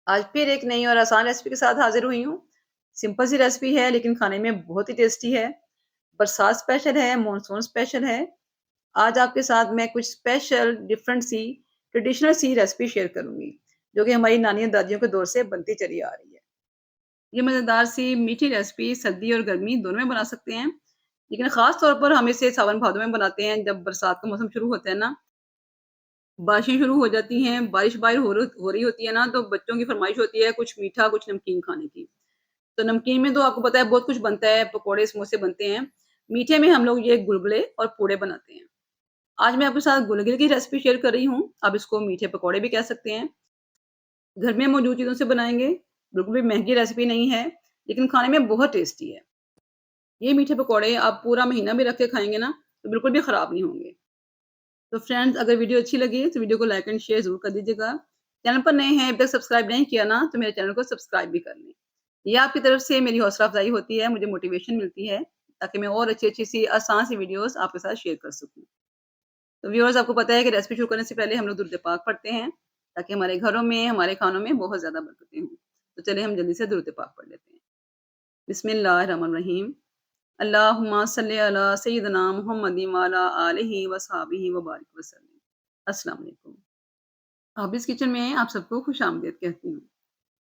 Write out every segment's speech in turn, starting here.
आज फिर एक नई और आसान रेसिपी के साथ हाजिर हुई हूँ। सिंपल सी रेसिपी है लेकिन खाने में बहुत ही टेस्टी है। बरसात स्पेशल है, मॉनसून स्पेशल है। आज आपके साथ मैं कुछ स्पेशल डिफरेंट सी ट्रेडिशनल सी रेसिपी शेयर करूंगी जो कि हमारी नानी और दादियों के दौर से बनती चली आ रही है। ये मज़ेदार सी मीठी रेसिपी सर्दी और गर्मी दोनों में बना सकते हैं, लेकिन खास तौर पर हम इसे सावन भादों में बनाते हैं जब बरसात का मौसम शुरू होता है ना, बारिशें शुरू हो जाती हैं, बारिश बाहर हो रही होती है ना, तो बच्चों की फरमाइश होती है कुछ मीठा, कुछ नमकीन खाने की। तो नमकीन में तो आपको पता है बहुत कुछ बनता है, पकोड़े, समोसे बनते हैं। मीठे में हम लोग ये गुलगुले और पूड़े बनाते हैं। आज मैं आपके साथ गुलगुले की रेसिपी शेयर कर रही हूँ। आप इसको मीठे पकोड़े भी कह सकते हैं। घर में मौजूद चीज़ों से बनाएँगे। बिल्कुल भी महँगी रेसिपी नहीं है, लेकिन खाने में बहुत टेस्टी है। ये मीठे पकोड़े आप पूरा महीना भी रख के खाएँगे ना, तो बिल्कुल भी खराब नहीं होंगे। तो फ्रेंड्स, अगर वीडियो अच्छी लगी तो वीडियो को लाइक एंड शेयर ज़रूर कर दीजिएगा। चैनल पर नए हैं, अभी तक सब्सक्राइब नहीं किया ना, तो मेरे चैनल को सब्सक्राइब भी कर लें। ये आपकी तरफ से मेरी हौसला अफ़ज़ाई होती है, मुझे मोटिवेशन मिलती है, ताकि मैं और अच्छी-अच्छी सी आसान सी वीडियोज़ आपके साथ शेयर कर सकूँ। तो व्यूअर्स, आपको पता है कि रेसिपी शुरू करने से पहले हम लोग दुरूद पाक पढ़ते हैं, ताकि हमारे घरों में, हमारे खानों में बहुत ज़्यादा बरकतें हों। तो चलिए हम जल्दी से दुरूद पाक पढ़ लेते हैं। बिस्मिल्लाहिर्रहमानिर्रहीम। अल्लाहुम्मा सल्लि अला सय्यिदना मुहम्मदिन व अला आलिहि व अस्हाबिहि व बारिक वसल्लम। अस्सलाम वालेकुम। हॉबीज़ किचन में आप सबको खुशामदीद कहती हूँ।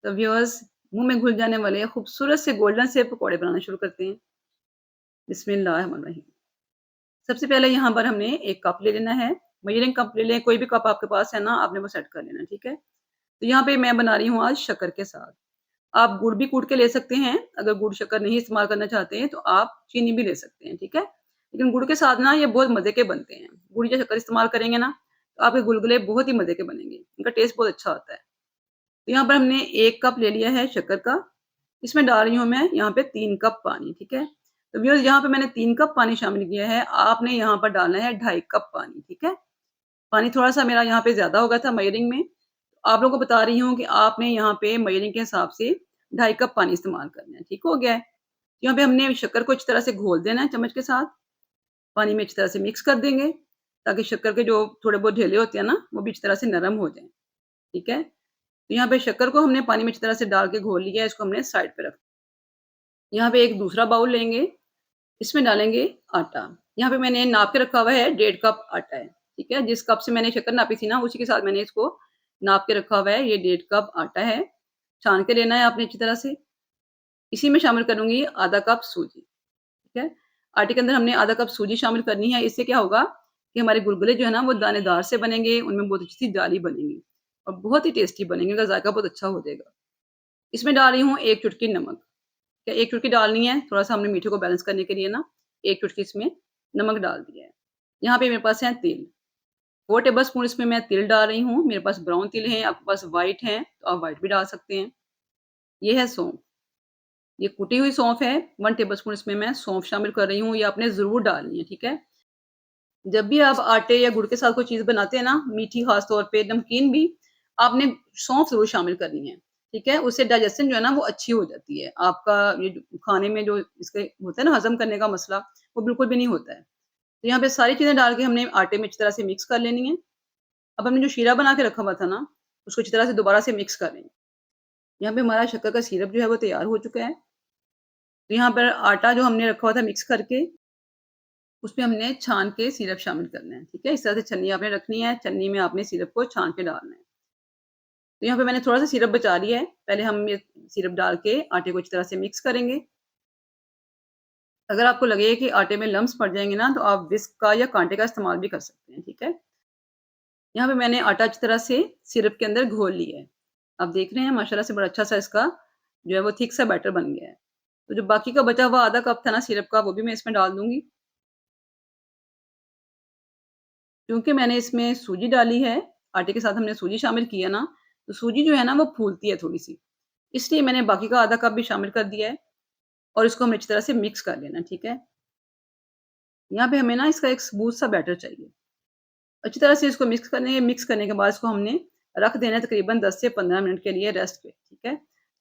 तो व्यूअर्स, मुँह में घुल जाने वाले खूबसूरत से गोल्डन से पकौड़े बनाना शुरू करते हैं। बिस्मिल्लाहिर्रहमानिर्रहीम। सबसे पहले यहाँ पर हमने 1 कप ले लेना है। मेजरिंग कप ले लें, कोई भी कप आपके पास है ना, आपने वो सेट कर लेना है, ठीक है? तो यहाँ पे मैं बना रही हूँ आज शक्कर के साथ। आप गुड़ भी कूट के ले सकते हैं, अगर गुड़ शक्कर नहीं इस्तेमाल करना चाहते हैं, तो आप चीनी भी ले सकते हैं, ठीक है? लेकिन गुड़ के साथ ना ये बहुत मज़े के बनते हैं। गुड़ या शक्कर इस्तेमाल करेंगे ना, तो आपके गुलगुले बहुत ही मज़े के बनेंगे। इनका टेस्ट बहुत अच्छा होता है। तो यहाँ पर हमने 1 कप ले लिया है शक्कर का। इसमें डाल रही हूँ मैं यहाँ पे 3 कप पानी, ठीक है? तो व्यूअर्स, यहाँ पे मैंने 3 कप पानी शामिल किया है, आपने यहाँ पर डालना है 2.5 कप पानी, ठीक है? पानी थोड़ा-सा मेरा यहाँ पे ज़्यादा हो गया था मेजरिंग में। आप लोगों को बता रही हूँ कि आपने यहाँ पे मेजरिंग के हिसाब से 2.5 कप पानी इस्तेमाल करना है, ठीक हो गया है? यहाँ पे हमने शक्कर को अच्छी तरह से घोल देना है चम्मच के साथ, पानी में अच्छी तरह से मिक्स कर देंगे, ताकि शक्कर के जो थोड़े बहुत ढेले होते हैं ना, वो भी अच्छी तरह से नरम हो जाएँ, ठीक है? तो यहाँ पे शक्कर को हमने पानी में अच्छी तरह से डाल के घोल लिया है, इसको हमने साइड पे रख। यहाँ पे एक दूसरा बाउल लेंगे, इसमें डालेंगे आटा। यहाँ पे मैंने नाप के रखा हुआ है 1.5 कप आटा है, ठीक है? जिस कप से मैंने शक्कर नापी थी ना, उसी के साथ मैंने इसको नाप के रखा हुआ है, ये 1.5 कप आटा है। छान के लेना है आपने अच्छी तरह से। इसी में शामिल करूँगी आधा कप सूजी, ठीक है? आटे के अंदर हमने आधा कप सूजी शामिल करनी है, इससे क्या होगा कि हमारे गुलगुले जो है ना, वो दानेदार से बनेंगे, उनमें बहुत अच्छी-सी जाली बनेगी और बहुत ही टेस्टी बनेंगे, उनका ज़ायका बहुत अच्छा हो जाएगा। इसमें डाल रही हूँ 1 चुटकी नमक। क्या 1 चुटकी डालनी है, थोड़ा-सा हमने मीठे को बैलेंस करने के लिए ना, 1 चुटकी इसमें नमक डाल दिया है। यहाँ पे मेरे पास है तिल, 4 टेबलस्पून इसमें मैं तिल डाल रही हूँ। मेरे पास ब्राउन तिल है, आपके पास व्हाइट है, तो आप व्हाइट भी डाल सकते हैं। ये है सौंफ, ये कुटी हुई सौंफ है, 1 टेबलस्पून इसमें मैं सौंफ शामिल कर रही हूँ, ये आपने ज़रूर डालनी है, ठीक है? जब भी आप आटे या गुड़ के साथ कोई चीज़ बनाते हैं ना, मीठी ख़ास तौर पे, नमकीन भी, आपने सौंफ ज़रूर शामिल करनी है, ठीक है? उससे डाइजेशन जो है ना, वो अच्छी हो जाती है। आपका ये जो खाने में जो इसके होता है ना हज़म करने का मसला, वो बिल्कुल भी नहीं होता है। तो यहाँ पे सारी चीज़ें डाल के हमने आटे में अच्छी तरह से मिक्स कर लेनी है। अब हमने जो शीरा बना के रखा हुआ था ना, उसको अच्छी तरह से दोबारा से मिक्स कर लेंगे। यहाँ पे हमारा शक्कर का सिरप जो है वो तैयार हो चुका है। तो यहाँ पर आटा जो हमने रखा हुआ था मिक्स करके, उसमें हमने छान के सिरप शामिल करना है, ठीक है? इस तरह से छन्नी आपने रखनी है, छन्नी में आपने सिरप को छान के डालना है। तो यहाँ पे मैंने थोड़ा-सा सिरप बचा लिया है, पहले हम ये सिरप डाल के आटे को अच्छी तरह से मिक्स करेंगे। अगर आपको लगे कि आटे में लम्प्स पड़ जाएँगे ना, तो आप व्हिस्क का या काँटे का इस्तेमाल भी कर सकते हैं, ठीक है? यहाँ पे मैंने आटा अच्छी तरह से सिरप के अंदर घोल लिया है। आप देख रहे हैं माशाल्लाह से बड़ा अच्छा-सा इसका जो है वो थिक सा बैटर बन गया है। तो जो बाकी का बचा हुआ आधा कप था ना सिरप का, वो भी मैं इसमें डाल दूँगी। क्योंकि मैंने इसमें सूजी डाली है, आटे के साथ हमने सूजी शामिल की है ना, तो सूजी जो है ना वो फूलती है थोड़ी-सी। इसलिए मैंने बाकी का आधा कप भी शामिल कर दिया है और इसको हमें अच्छी तरह से मिक्स कर लेना है, ठीक है? यहाँ पे हमें ना इसका एक स्मूथ सा बैटर चाहिए। अच्छी तरह से इसको मिक्स करने के बाद इसको हमने रख देना है तकरीबन 10 से 15 मिनट के लिए रेस्ट पे, ठीक है?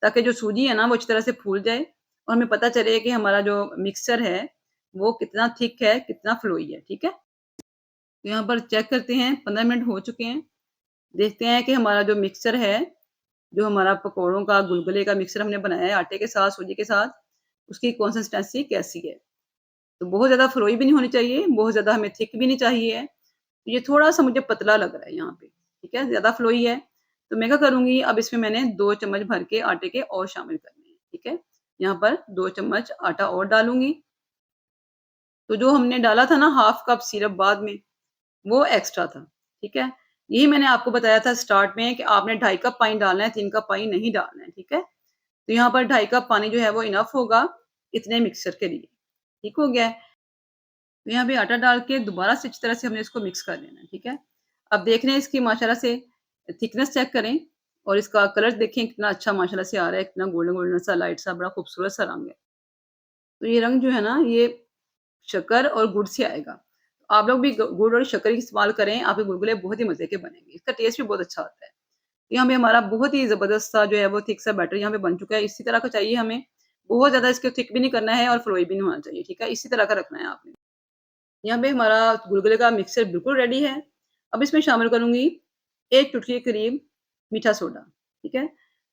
ताकि जो सूजी है ना वो अच्छी तरह से फूल जाए और हमें पता चले कि हमारा जो मिक्सचर है, वो कितना थिक है, कितना फ्लोई है, ठीक है? तो यहाँ पर चेक करते हैं 15 मिनट हो चुके हैं। देखते हैं कि हमारा जो मिक्सचर है जो हमारा पकौड़ों का, गुलगुले का मिक्सचर हमने बनाया है आटे के साथ, सूजी के साथ, उसकी कंसिस्टेंसी कैसी है। तो बहुत ज़्यादा फ्लोई भी नहीं होनी चाहिए, बहुत ज़्यादा हमें थिक भी नहीं चाहिए है। ये थोड़ा-सा मुझे पतला लग रहा है यहाँ पे, ठीक है? ज़्यादा फ्लोई है, तो मैं क्या करूँगी, अब इसमें मैंने 2 चम्मच भर के आटे के और शामिल करने हैं, ठीक है? यहाँ पर 2 चम्मच आटा और डालूँगी। तो जो हमने डाला था ना हाफ कप सिरप बाद में, वो एक्स्ट्रा था, ठीक है? यही मैंने आपको बताया था स्टार्ट में कि आपने 2.5 कप पानी डालना है, 3 कप पानी नहीं डालना है, ठीक है? तो यहाँ पर 2.5 कप पानी जो है वो इनफ होगा इतने मिक्सचर के लिए, ठीक हो गया है? तो यहाँ पे आटा डाल के दोबारा से अच्छी तरह से हमने इसको मिक्स कर लेना है, ठीक है? अब देख रहे हैं इसकी माशाल्लाह से थिकनेस चेक करें और इसका कलर देखें कितना अच्छा माशाल्लाह से आ रहा है, कितना गोल्डन गोल्डन सा लाइट सा बड़ा खूबसूरत सा रंग है। तो ये रंग जो है ना ये शक्कर और गुड़ से आएगा। आप लोग भी ग गुड़ और शक्कर ही इस्तेमाल करें, आपके गुलगुले बहुत ही मज़े के बनेंगे। इसका टेस्ट भी बहुत अच्छा आता है। यहाँ पे हमारा बहुत ही ज़बरदस्त सा जो है वो थिक सा बैटर यहाँ पे बन चुका है। इसी तरह का चाहिए हमें। बहुत ज़्यादा इसको थिक भी नहीं करना है और फ्लोई भी नहीं होना चाहिए, ठीक है? इसी तरह का रखना है आपने। यहाँ पे हमारा गुलगुले का मिक्सचर बिल्कुल रेडी है। अब इसमें शामिल करूँगी 1 चुटकी के करीब मीठा सोडा, ठीक है?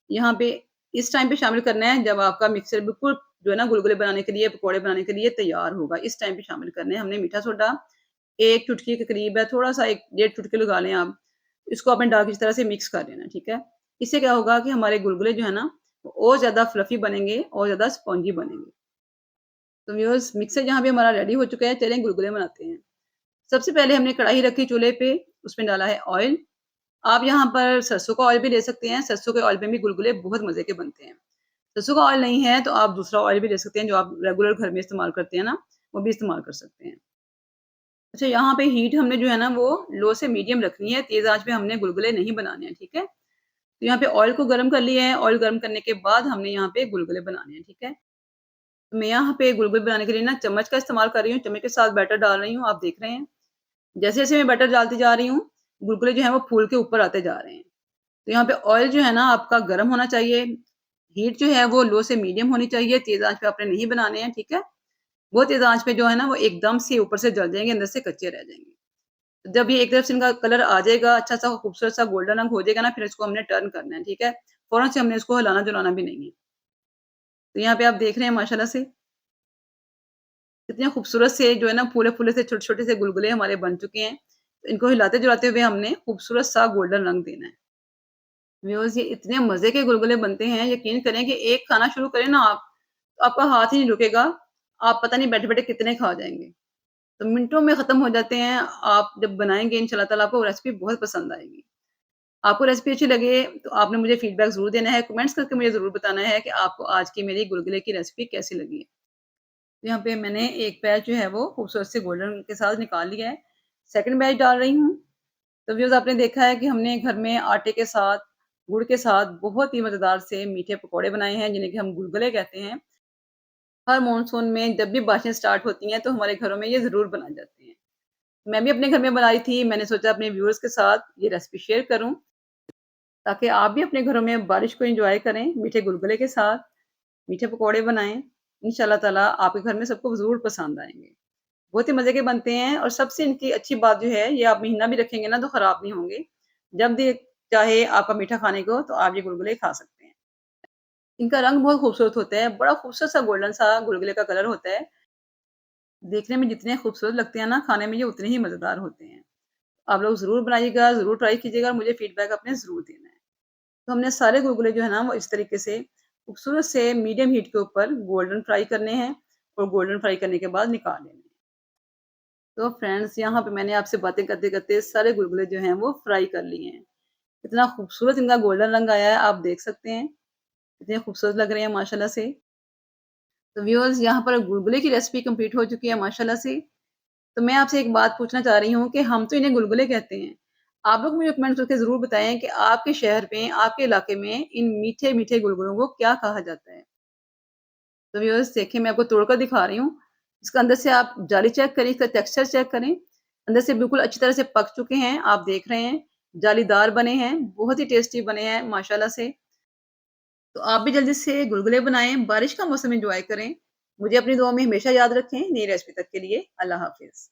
यहाँ पे इस टाइम पे शामिल करना है जब आपका मिक्सचर बिल्कुल जो है ना गुलगुले बनाने के लिए, पकौड़े बनाने के लिए तैयार होगा। इस टाइम पे शामिल करने हैं हमने मीठा सोडा। 1 चुटकी के करीब है, थोड़ा-सा 1 डेढ़ चुटकी लगा लें आप। इसको आपने डाल के इस तरह से मिक्स कर लेना है, ठीक है? इससे क्या होगा कि हमारे गुलगुले जो है ना, वो और ज़्यादा फ्लफी बनेंगे और ज़्यादा स्पॉन्जी बनेंगे। तो व्यूअर्स मिक्सर जहाँ पे हमारा रेडी हो चुका है, चलें गुलगुले बनाते हैं। सबसे पहले हमने कढ़ाई रखी चूल्हे पे, उसमें डाला है ऑयल। आप यहाँ पर सरसों का ऑयल भी ले सकते हैं, सरसों के ऑयल में भी गुलगुले बहुत मज़े के बनते हैं। सरसों का ऑयल नहीं है, तो आप दूसरा ऑयल भी ले सकते हैं, जो आप रेगुलर घर में इस्तेमाल करते हैं ना, वो भी इस्तेमाल कर सकते हैं। अच्छा, यहाँ पे हीट हमने जो है ना, वो लो से मीडियम रखनी है, तेज़ आँच पे हमने गुलगुले नहीं बनाने हैं, ठीक है? तो यहाँ पे ऑयल को गरम कर लिया है, ऑयल गरम करने के बाद हमने यहाँ पे गुलगुले बनाने हैं, ठीक है? तो मैं यहाँ पे गुलगुले बनाने के लिए ना चम्मच का इस्तेमाल कर रही हूँ, चम्मच के साथ बैटर डाल रही हूँ, आप देख रहे हैं। जैसे-जैसे मैं बैटर डालती जा रही हूँ, गुलगुले जो हैं वो फूल के ऊपर आते जा रहे हैं। तो यहाँ पे ऑयल जो है ना आपका गरम होना चाहिए, हीट जो है वो लो से मीडियम होनी चाहिए, तेज़ आँच पे आपने नहीं बनाने हैं, ठीक है? बहुत तेज़ आँच पे जो है ना वो एकदम से ऊपर से जल जाएँगे, अंदर से कच्चे रह जाएँगे। जब ये एक तरफ से इनका कलर आ जाएगा, अच्छा-सा खूबसूरत सा गोल्डन रंग हो जाएगा ना, फिर इसको हमने टर्न करना है, ठीक है? फ़ौरन से हमने इसको हिलाना-डुलाना भी नहीं है। तो यहाँ पे आप देख रहे हैं माशाल्लाह से कितने खूबसूरत से जो है ना फूले-फूले से छोटे-छोटे से गुलगुले हमारे बन चुके हैं। तो इनको हिलाते-डुलाते हुए हमने खूबसूरत सा गोल्डन रंग देना है। व्यूअर्स ये इतने मज़े के गुलगुले बनते हैं, यकीन करें कि एक खाना शुरू करें ना आप, तो आपका हाथ ही नहीं रुकेगा। आप पता नहीं बैठे-बैठे कितने खा जाएँगे। तो मिनटों में ख़त्म हो जाते हैं। आप जब बनाएँगे इंशाअल्लाह ताला आपको रेसिपी बहुत पसंद आएगी। आपको रेसिपी अच्छी लगे तो आपने मुझे फीडबैक ज़रूर देना है, कमेंट्स करके मुझे ज़रूर बताना है कि आपको आज की मेरी गुलगुले की रेसिपी कैसी लगी है। तो यहाँ पे मैंने एक बैच जो है वो खूबसूरत से गोल्डन के साथ निकाल लिया है। सेकंड बैच डाल रही हूँ। तो व्यूअर्स आपने देखा है कि हमने घर में आटे के साथ, गुड़ के साथ बहुत ही मज़ेदार से मीठे पकौड़े बनाए हैं, जिन्हें कि हम गुलगुले कहते हैं। हर मॉनसून में जब भी बारिशें स्टार्ट होती हैं, तो हमारे घरों में ये ज़रूर बनाए जाते हैं। मैं भी अपने घर में बनाई थी, मैंने सोचा अपने व्यूअर्स के साथ ये रेसिपी शेयर करूँ, ताकि आप भी अपने घरों में बारिश को एन्जॉय करें, मीठे गुलगुले के साथ, मीठे पकौड़े बनाएँ। इंशाअल्लाह ताला आपके घर में सबको ज़रूर पसंद आएँगे। बहुत ही मज़े के बनते हैं और सबसे इनकी अच्छी बात जो है, ये आप महीना भी रखेंगे ना तो खराब नहीं होंगे। जब भी चाहे आपका मीठा खाने को, तो आप ये गुलगुले खा सकते हैं। इनका रंग बहुत खूबसूरत होता है, बड़ा खूबसूरत सा गोल्डन सा गुलगुले का कलर होता है। देखने में जितने खूबसूरत लगते हैं ना, खाने में ये उतने ही मज़ेदार होते हैं। आप लोग ज़रूर बनाइएगा, ज़रूर ट्राई कीजिएगा और मुझे फीडबैक अपने ज़रूर देना है। तो हमने सारे गुलगुले जो है ना, वो इस तरीके से खूबसूरत से मीडियम हीट के ऊपर गोल्डन फ्राई करने हैं और गोल्डन फ्राई करने के बाद निकाल लेने हैं। तो फ्रेंड्स यहाँ पे मैंने आपसे बातें करते-करते सारे गुलगुले जो हैं वो फ्राई कर लिए हैं। इतना खूबसूरत इनका गोल्डन रंग आया है, आप देख सकते हैं। इतने खूबसूरत लग रहे हैं माशाल्लाह से। तो व्यूअर्स यहाँ पर गुलगुले की रेसिपी कंप्लीट हो चुकी है माशाल्लाह से। तो मैं आपसे एक बात पूछना चाह रही हूँ कि हम तो इन्हें गुलगुले कहते हैं। आप लोग मुझे कमेंट करके ज़रूर बताएँ कि आपके शहर में, आपके इलाके में इन मीठे-मीठे गुलगुलों को क्या कहा जाता है? तो व्यूअर्स देखिए मैं आपको तोड़कर दिखा रही हूँ। इसका अंदर से आप जाली चेक करें, इसका टेक्सचर चेक करें। अंदर से बिल्कुल अच्छी तरह से पक चुके हैं, आप देख रहे हैं। जालीदार बने हैं, बहुत ही टेस्टी बने हैं माशाल्लाह से। तो आप भी जल्दी से गुलगुले बनाएँ, बारिश का मौसम एन्जॉय करें। मुझे अपनी दुआ में हमेशा याद रखें। नई रेसिपी तक के लिए अल्लाह हाफ़िज़।